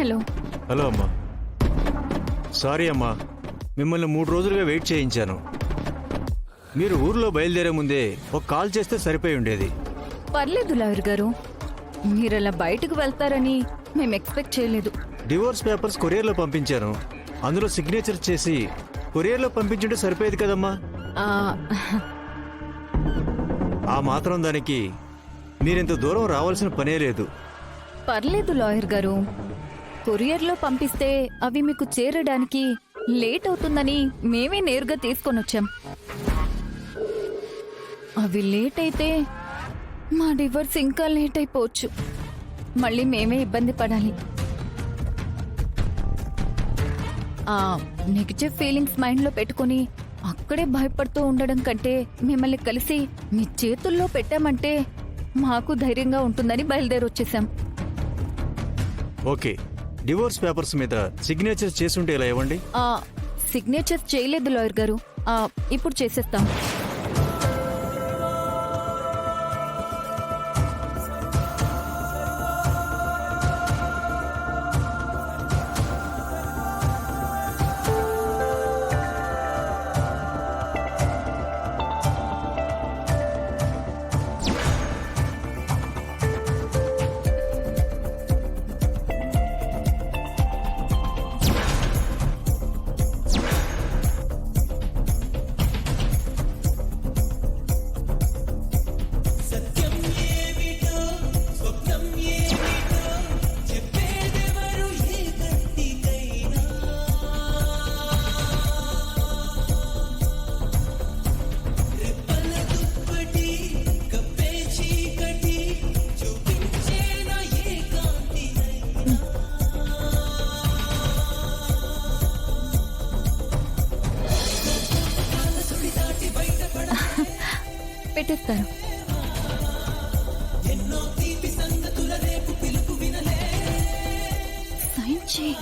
Hello. Hello అమ్మా. Sorry అమ్మా, మిమ్మల్ని 3 రోజులుగా వెయిట్ చేయించాను. మీరు ఊర్లో బయలుదేరే ముందే ఒక కాల్ చేస్తే సరిపోయి ఉండేది. పర్లేదు లాయర్ గారు, మీరలా బయటకు వెళ్తారని మేము ఎక్స్పెక్ట్ చేయలేదు. డివోర్స్ పేపర్స్ కొరియర్లో పంపించాను. అందులో సిగ్నేచర్ చేసి కొరియర్లో పంపించుంటే సరిపోయేది కదమ్మా. ఆ, ఆ మాత్రం దానికి మీరింత దూరం రావాల్సిన పనే లేదు. పర్లేదు లాయర్ గారు, కొరియర్లో పంపిస్తే అవి మీకు చేరడానికి లేట్ అవుతుందని మేమే నేరుగా తీసుకొనొచ్చాం. అవి లేట్ అయితే మా డివోర్స్ ఇంకా లేట్ అయిపోవచ్చు. మళ్ళీ మేమే ఇబ్బంది పడాలి. ఆ నెగటివ్ ఫీలింగ్స్ మైండ్లో పెట్టుకుని అక్కడే భయపడుతూ ఉండడం కంటే మిమ్మల్ని కలిసి మీ చేతుల్లో పెట్టామంటే మాకు ధైర్యంగా ఉంటుందని బయలుదేరొచ్చేసాం. ఓకే, డివోర్స్ పేపర్స్ మీద సిగ్నేచర్ చేసుంటే ఇలా ఇవ్వండి. సిగ్నేచర్ చేయలేదు లాయర్ గారు, ఇప్పుడు చేసేస్తాం. పెట్టేస్తారు. సైన్ చేయి.